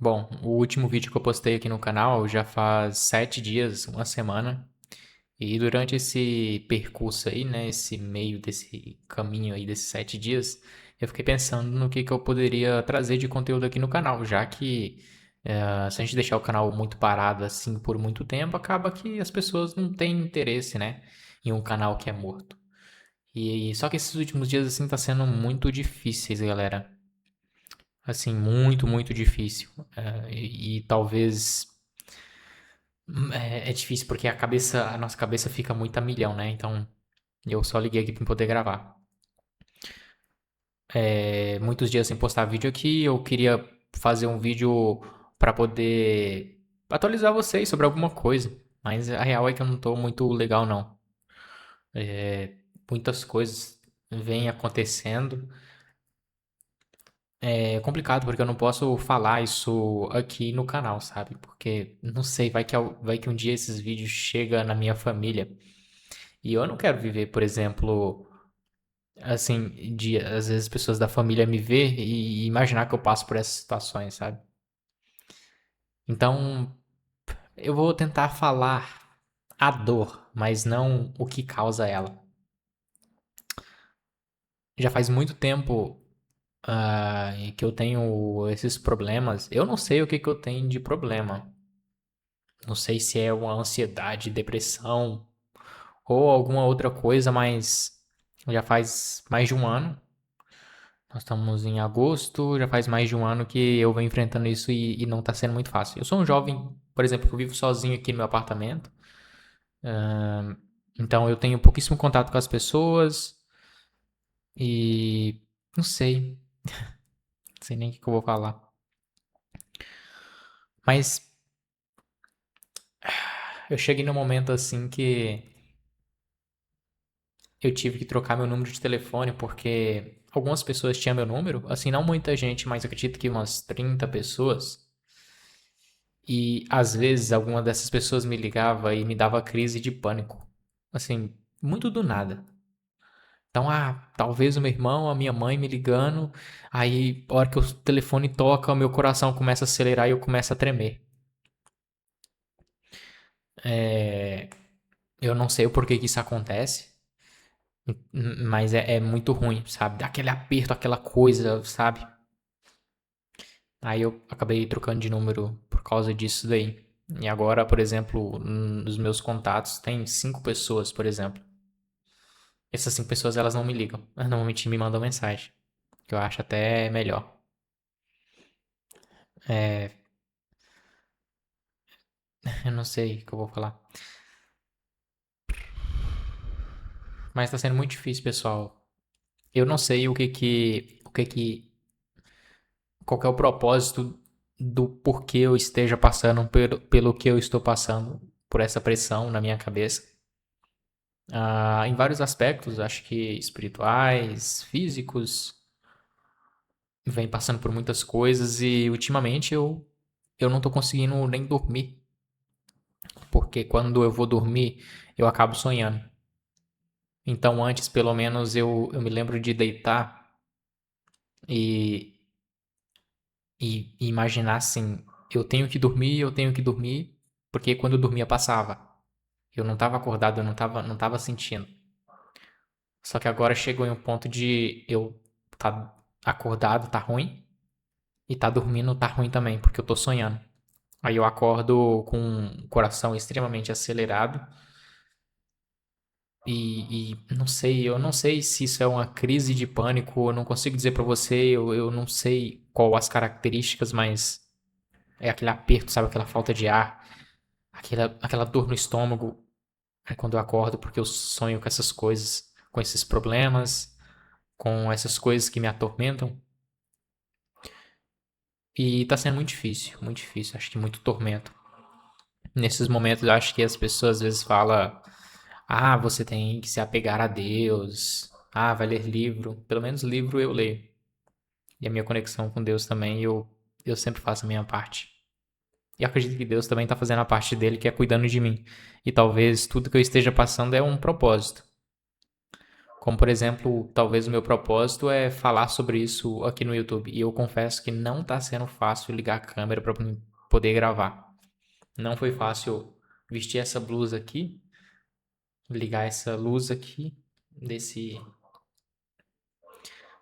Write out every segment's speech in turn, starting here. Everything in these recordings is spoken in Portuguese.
Bom, o último vídeo que eu postei aqui no canal já faz 7 dias, uma semana. E durante esse percurso aí, né, esse meio desse caminho aí desses 7 dias, eu fiquei pensando no que eu poderia trazer de conteúdo aqui no canal, já que se a gente deixar o canal muito parado assim por muito tempo, acaba que as pessoas não têm interesse, né, em um canal que é morto. E só que esses últimos dias assim tá sendo muito difíceis, galera. Assim, muito, muito difícil. E talvez é difícil porque a nossa cabeça fica muito a milhão, né? Então, eu só liguei aqui pra poder gravar. Muitos dias sem postar vídeo aqui, eu queria fazer um vídeo pra poder atualizar vocês sobre alguma coisa. Mas a real é que eu não tô muito legal, não. Muitas coisas vêm acontecendo. É complicado porque eu não posso falar isso aqui no canal, sabe? Porque não sei, vai que um dia esses vídeos chegam na minha família. E eu não quero viver, por exemplo, assim, de às vezes pessoas da família me ver e imaginar que eu passo por essas situações, sabe? Então, eu vou tentar falar a dor, mas não o que causa ela. Já faz muito tempo que eu tenho esses problemas. Eu não sei o que eu tenho de problema. Não sei se é uma ansiedade, depressão ou alguma outra coisa, mas já faz mais de um ano. Nós estamos em agosto, já faz mais de um ano que eu venho enfrentando isso e não está sendo muito fácil. Eu sou um jovem, por exemplo, que eu vivo sozinho aqui no meu apartamento, então eu tenho pouquíssimo contato com as pessoas e não sei nem o que eu vou falar. Mas eu cheguei num momento assim que eu tive que trocar meu número de telefone porque algumas pessoas tinham meu número, assim, não muita gente, mas acredito que umas 30 pessoas. E às vezes alguma dessas pessoas me ligava e me dava crise de pânico. Assim, muito do nada. Então, talvez o meu irmão, a minha mãe me ligando, aí a hora que o telefone toca, o meu coração começa a acelerar e eu começo a tremer. Eu não sei o porquê que isso acontece, mas é muito ruim, sabe? Dá aquele aperto, aquela coisa, sabe? Aí eu acabei trocando de número por causa disso daí. E agora, por exemplo, nos meus contatos tem 5 pessoas, por exemplo. Essas 5 pessoas elas não me ligam. Elas normalmente me mandam mensagem. Que eu acho até melhor. Eu não sei o que eu vou falar. Mas tá sendo muito difícil, pessoal. Eu não sei qual que é o propósito do porquê eu esteja passando pelo que eu estou passando, por essa pressão na minha cabeça. Em vários aspectos, acho que espirituais, físicos, vem passando por muitas coisas e ultimamente eu não tô conseguindo nem dormir, porque quando eu vou dormir, eu acabo sonhando. Então antes, pelo menos, eu me lembro de deitar e, e imaginar assim, eu tenho que dormir, porque quando eu dormia passava. Eu não tava acordado, eu não tava sentindo. Só que agora chegou em um ponto de eu tá acordado, tá ruim, e tá dormindo, tá ruim também, porque eu tô sonhando. Aí eu acordo com o coração extremamente acelerado e não sei, eu não sei se isso é uma crise de pânico, eu não consigo dizer pra você, eu não sei qual as características, mas é aquele aperto, sabe? Aquela falta de ar, aquela dor no estômago quando eu acordo, porque eu sonho com essas coisas, com esses problemas, com essas coisas que me atormentam. E tá sendo muito difícil, acho que muito tormento. Nesses momentos, eu acho que as pessoas às vezes falam: você tem que se apegar a Deus. Vai ler livro. Pelo menos livro eu leio. E a minha conexão com Deus também, eu sempre faço a minha parte. E acredito que Deus também está fazendo a parte dele, que é cuidando de mim. E talvez tudo que eu esteja passando é um propósito. Como, por exemplo, talvez o meu propósito é falar sobre isso aqui no YouTube. E eu confesso que não tá sendo fácil ligar a câmera para poder gravar. Não foi fácil vestir essa blusa aqui, ligar essa luz aqui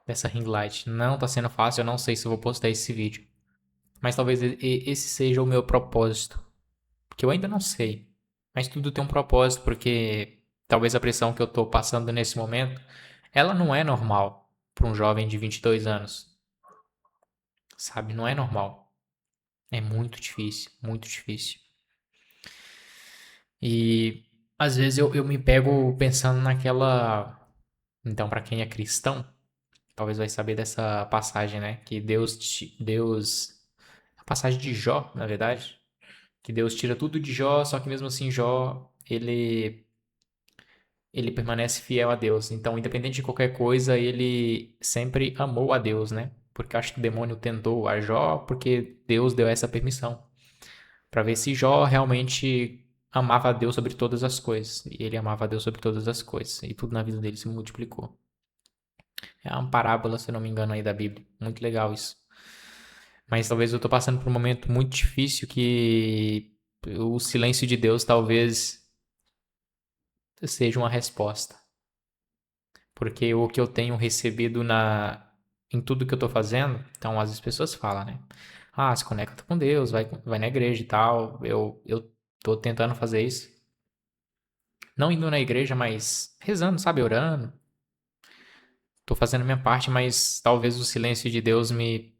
dessa ring light. Não tá sendo fácil, eu não sei se eu vou postar esse vídeo. Mas talvez esse seja o meu propósito. Porque eu ainda não sei. Mas tudo tem um propósito, porque talvez a pressão que eu tô passando nesse momento, ela não é normal para um jovem de 22 anos. Sabe? Não é normal. É muito difícil, muito difícil. E às vezes eu me pego pensando naquela. Então, para quem é cristão, talvez vai saber dessa passagem, né? Que Deus. A passagem de Jó, na verdade. Que Deus tira tudo de Jó, só que mesmo assim Jó, ele permanece fiel a Deus. Então, independente de qualquer coisa, ele sempre amou a Deus, né? Porque eu acho que o demônio tentou a Jó porque Deus deu essa permissão. Para ver se Jó realmente amava a Deus sobre todas as coisas. E ele amava a Deus sobre todas as coisas. E tudo na vida dele se multiplicou. É uma parábola, se eu não me engano, aí da Bíblia. Muito legal isso. Mas talvez eu tô passando por um momento muito difícil que o silêncio de Deus talvez seja uma resposta. Porque o que eu tenho recebido em tudo que eu tô fazendo, então às vezes as pessoas falam, né? Ah, se conecta com Deus, vai na igreja e tal. Eu tô tentando fazer isso. Não indo na igreja, mas rezando, sabe? Orando. Tô fazendo a minha parte, mas talvez o silêncio de Deus me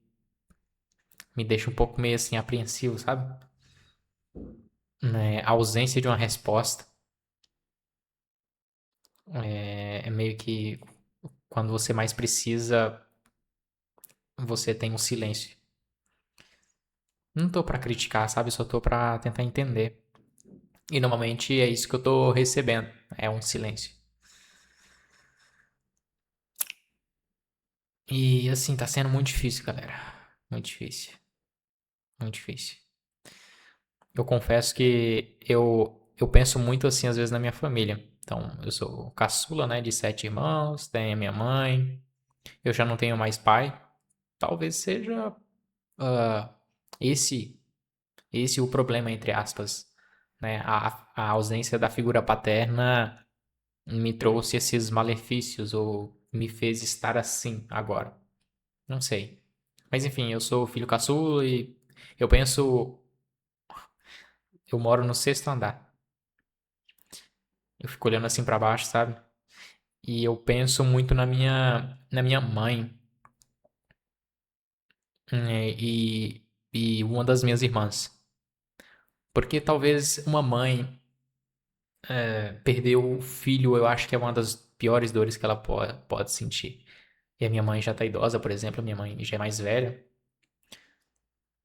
deixe um pouco meio assim apreensivo, sabe? Né? A ausência de uma resposta é meio que quando você mais precisa, você tem um silêncio. Não tô pra criticar, sabe? Só tô pra tentar entender. E normalmente é isso que eu tô recebendo. É um silêncio. E assim, tá sendo muito difícil, galera. Muito difícil. Muito difícil. Eu confesso que eu penso muito assim, às vezes, na minha família. Então, eu sou caçula, né, de 7 irmãos, tenho a minha mãe, eu já não tenho mais pai. Talvez seja ah, esse esse o problema, entre aspas, né? A ausência da figura paterna me trouxe esses malefícios ou me fez estar assim agora. Não sei. Mas enfim, eu sou filho caçula e eu penso, eu moro no sexto andar. Eu fico olhando assim pra baixo, sabe? E eu penso muito na minha mãe e uma das minhas irmãs. Porque talvez uma mãe perder o filho, eu acho que é uma das piores dores que ela pode sentir. E a minha mãe já tá idosa, por exemplo, a minha mãe já é mais velha.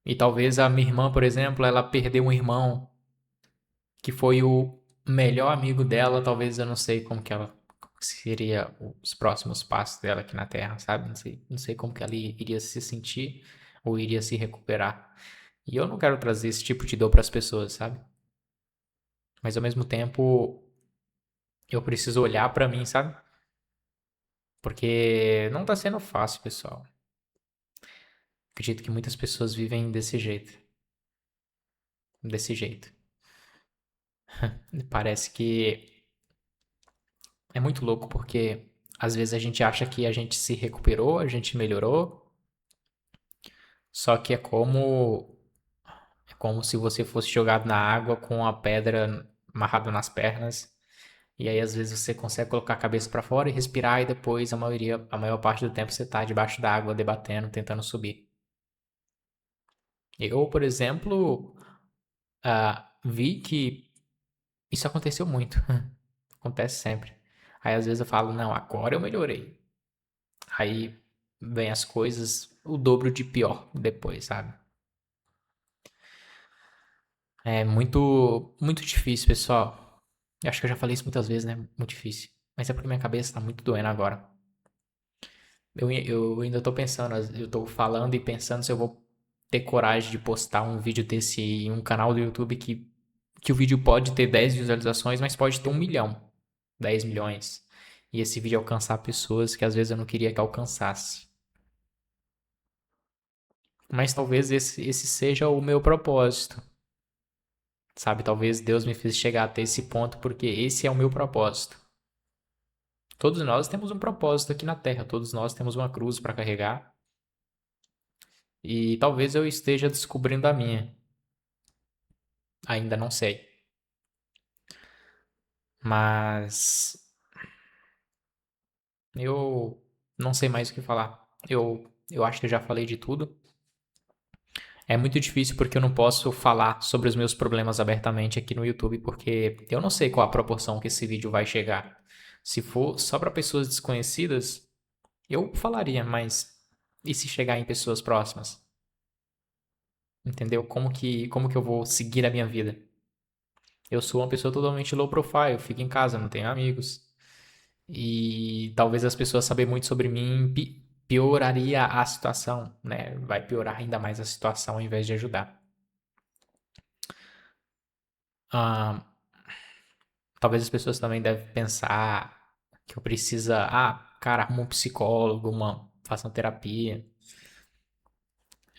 E talvez a minha irmã, por exemplo, ela perdeu um irmão que foi o melhor amigo dela, talvez eu não sei como que seria os próximos passos dela aqui na Terra, sabe? Não sei como que ela iria se sentir ou iria se recuperar. E eu não quero trazer esse tipo de dor para as pessoas, sabe? Mas ao mesmo tempo, eu preciso olhar para mim, sabe? Porque não tá sendo fácil, pessoal. Acredito que muitas pessoas vivem desse jeito. Desse jeito. Parece que é muito louco porque às vezes a gente acha que a gente se recuperou, a gente melhorou, só que é como se você fosse jogado na água com a pedra amarrada nas pernas, e aí às vezes você consegue colocar a cabeça para fora e respirar e depois a maior parte do tempo você tá debaixo da água debatendo, tentando subir. Eu, por exemplo, vi que isso aconteceu muito. Acontece sempre. Aí às vezes eu falo, não, agora eu melhorei. Aí vem as coisas o dobro de pior depois, sabe? É muito, muito difícil, pessoal. Eu acho que eu já falei isso muitas vezes, né? Muito difícil. Mas é porque minha cabeça tá muito doendo agora. Eu ainda tô pensando, eu tô falando e pensando se eu vou ter coragem de postar um vídeo desse em um canal do YouTube que o vídeo pode ter 10 visualizações, mas pode ter 1 milhão, 10 milhões. e esse vídeo alcançar pessoas que às vezes eu não queria que alcançasse. Mas talvez esse seja o meu propósito, sabe? Talvez Deus me fez chegar até esse ponto porque esse é o meu propósito. Todos nós temos um propósito aqui na Terra, todos nós temos uma cruz para carregar e talvez eu esteja descobrindo a minha. Ainda não sei. Mas eu não sei mais o que falar. Eu acho que eu já falei de tudo. É muito difícil porque eu não posso falar sobre os meus problemas abertamente aqui no YouTube, porque eu não sei qual a proporção que esse vídeo vai chegar. Se for só para pessoas desconhecidas, eu falaria, mas e se chegar em pessoas próximas? Entendeu? Como que eu vou seguir a minha vida? Eu sou uma pessoa totalmente low profile, fico em casa, não tenho amigos. E talvez as pessoas saberem muito sobre mim pioraria a situação, né? Vai piorar ainda mais a situação ao invés de ajudar. Ah, talvez as pessoas também devem pensar que eu precisa, cara, arruma um psicólogo, faça uma terapia.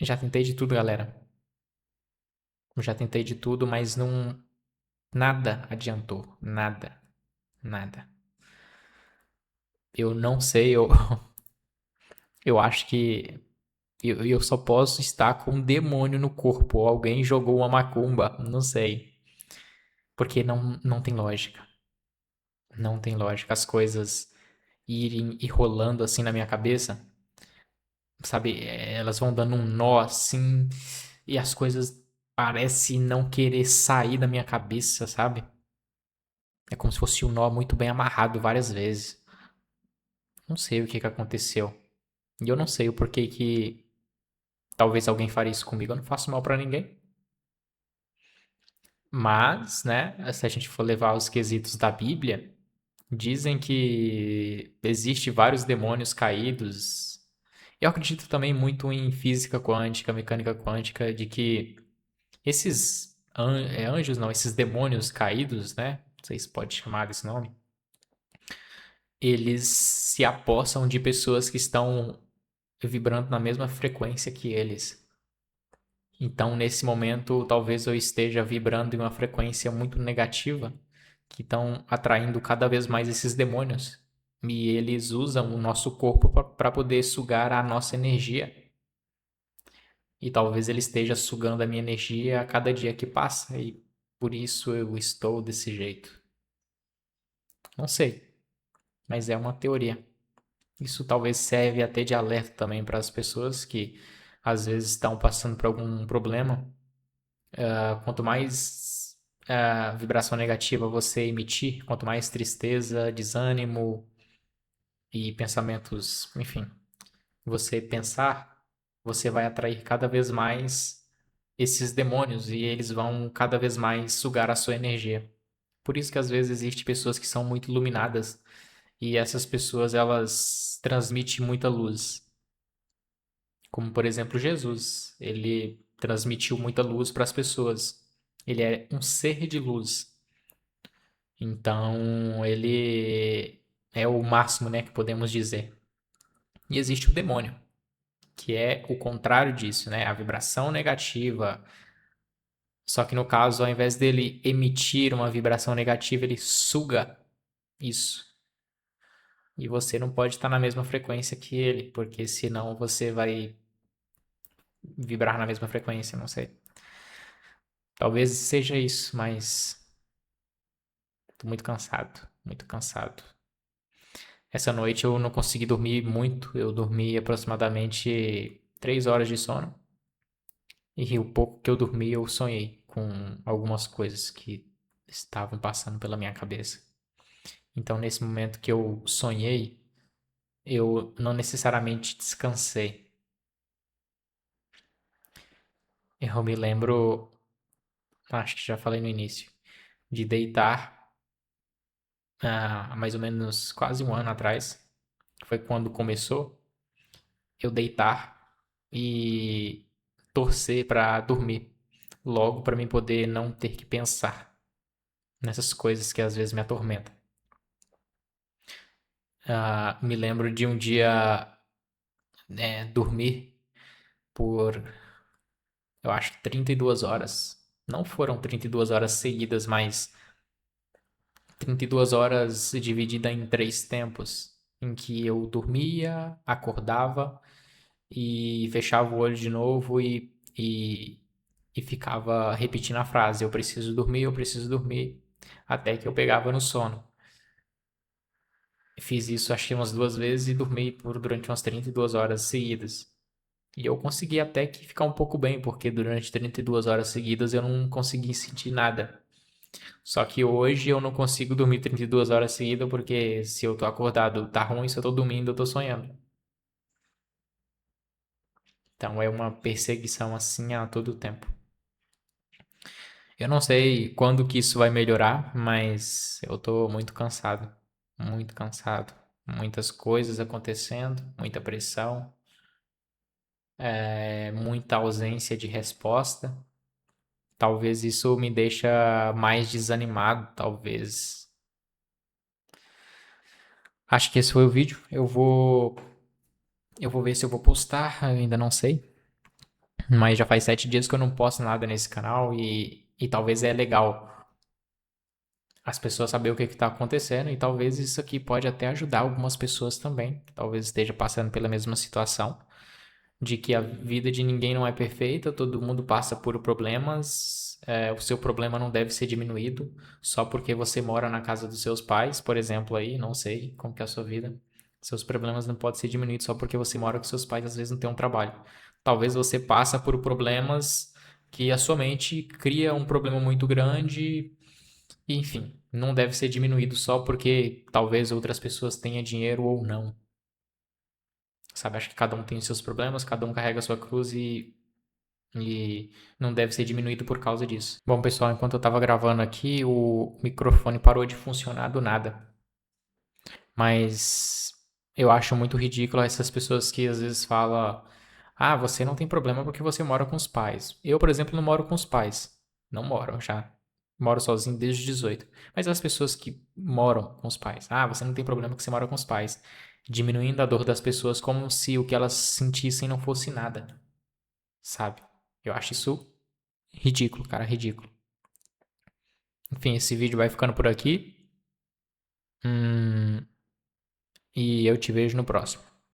Já tentei de tudo, galera. Já tentei de tudo, mas não, nada adiantou, nada, nada. Eu não sei, eu acho que eu só posso estar com um demônio no corpo, ou alguém jogou uma macumba, não sei. Porque não tem lógica. Não tem lógica as coisas irem e rolando assim na minha cabeça, sabe? Elas vão dando um nó assim e as coisas parecem não querer sair da minha cabeça, sabe? É como se fosse um nó muito bem amarrado várias vezes. Não sei o que que aconteceu. E eu não sei o porquê que talvez alguém faria isso comigo. Eu não faço mal pra ninguém. Mas, né, se a gente for levar os quesitos da Bíblia, dizem que existe vários demônios caídos. Eu acredito também muito em física quântica, mecânica quântica, de que esses anjos, não, esses demônios caídos, né? Não sei se pode chamar desse nome. Eles se apossam de pessoas que estão vibrando na mesma frequência que eles. Então, nesse momento, talvez eu esteja vibrando em uma frequência muito negativa, que estão atraindo cada vez mais esses demônios. E eles usam o nosso corpo para poder sugar a nossa energia. E talvez ele esteja sugando a minha energia a cada dia que passa, e por isso eu estou desse jeito. Não sei, mas é uma teoria. Isso talvez serve até de alerta também para as pessoas que às vezes estão passando por algum problema. Quanto mais vibração negativa você emitir, quanto mais tristeza, desânimo e pensamentos, enfim, você pensar, você vai atrair cada vez mais esses demônios e eles vão cada vez mais sugar a sua energia. Por isso que às vezes existem pessoas que são muito iluminadas e essas pessoas elas transmitem muita luz. Como por exemplo Jesus, ele transmitiu muita luz para as pessoas. Ele é um ser de luz. Então, ele é o máximo, né, que podemos dizer. E existe o demônio, que é o contrário disso, né? A vibração negativa. Só que no caso, ao invés dele emitir uma vibração negativa, ele suga isso. E você não pode estar na mesma frequência que ele, porque senão você vai vibrar na mesma frequência, não sei. Talvez seja isso, mas tô muito cansado, muito cansado. Essa noite eu não consegui dormir muito, eu dormi aproximadamente 3 horas de sono. E o pouco que eu dormi eu sonhei com algumas coisas que estavam passando pela minha cabeça. Então, nesse momento que eu sonhei, eu não necessariamente descansei. Eu me lembro, acho que já falei no início, de deitar há mais ou menos quase um ano atrás. Foi quando começou eu deitar e torcer para dormir logo para mim poder não ter que pensar nessas coisas que às vezes me atormentam. Me lembro de um dia dormir por, eu acho, 32 horas. Não foram 32 horas seguidas, mas 32 horas dividida em três tempos, em que eu dormia, acordava e fechava o olho de novo e ficava repetindo a frase: eu preciso dormir, até que eu pegava no sono. Fiz isso acho que umas duas vezes e dormi durante umas 32 horas seguidas. E eu consegui até que ficar um pouco bem, porque durante 32 horas seguidas eu não consegui sentir nada. Só que hoje eu não consigo dormir 32 horas seguidas, porque se eu tô acordado tá ruim, se eu tô dormindo eu tô sonhando. Então é uma perseguição assim a todo tempo. Eu não sei quando que isso vai melhorar, mas eu tô muito cansado. Muito cansado. Muitas coisas acontecendo, muita pressão, muita ausência de resposta. Talvez isso me deixa mais desanimado, talvez. Acho que esse foi o vídeo. Eu vou ver se eu vou postar, eu ainda não sei. Mas já faz 7 dias que eu não posto nada nesse canal e talvez é legal as pessoas saber o que está acontecendo e talvez isso aqui pode até ajudar algumas pessoas também, que talvez esteja passando pela mesma situação, de que a vida de ninguém não é perfeita, todo mundo passa por problemas, o seu problema não deve ser diminuído só porque você mora na casa dos seus pais, por exemplo, aí, não sei como que é a sua vida. Seus problemas não podem ser diminuídos só porque você mora com seus pais, às vezes não tem um trabalho. Talvez você passa por problemas que a sua mente cria um problema muito grande, e, enfim, não deve ser diminuído só porque talvez outras pessoas tenham dinheiro ou não. Sabe, acho que cada um tem os seus problemas, cada um carrega a sua cruz e não deve ser diminuído por causa disso. Bom, pessoal, enquanto eu tava gravando aqui, o microfone parou de funcionar do nada. Mas eu acho muito ridículo essas pessoas que às vezes falam: ah, você não tem problema porque você mora com os pais. Eu, por exemplo, não moro com os pais. Não moro, já. Moro sozinho desde os 18. Mas as pessoas que moram com os pais: ah, você não tem problema porque você mora com os pais. Diminuindo a dor das pessoas como se o que elas sentissem não fosse nada, sabe? Eu acho isso ridículo, cara, ridículo. Enfim, esse vídeo vai ficando por aqui. E eu te vejo no próximo.